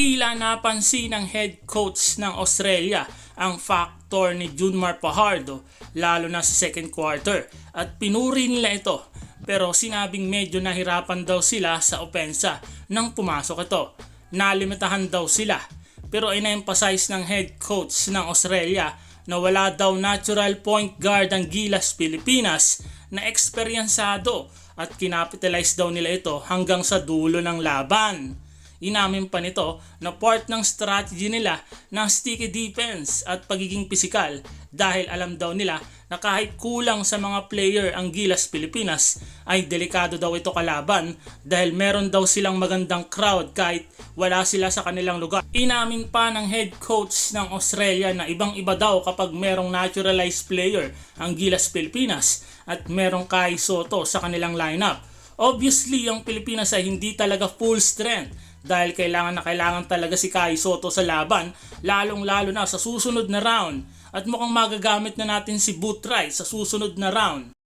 Tila napansin ng head coach ng Australia ang factor ni Junmar Fajardo lalo na sa second quarter at pinuri nila ito, pero sinabing medyo nahirapan daw sila sa opensa nang pumasok ito. Nalimitahan daw sila, pero in-emphasize ng head coach ng Australia na wala daw natural point guard ang Gilas Pilipinas na eksperyensado at kinapitalize daw nila ito hanggang sa dulo ng laban. Inamin pa nito na part ng strategy nila ng sticky defense at pagiging pisikal dahil alam daw nila na kahit kulang sa mga player ang Gilas Pilipinas ay delikado daw ito kalaban dahil meron daw silang magandang crowd kahit wala sila sa kanilang lugar. Inamin pa ng head coach ng Australia na ibang-iba daw kapag merong naturalized player ang Gilas Pilipinas at merong Kai Sotto sa kanilang lineup. Obviously, ang Pilipinas ay hindi talaga full strength dahil kailangan talaga si Kai Sotto sa laban, lalong-lalo na sa susunod na round. At mukhang magagamit na natin si Bootray sa susunod na round.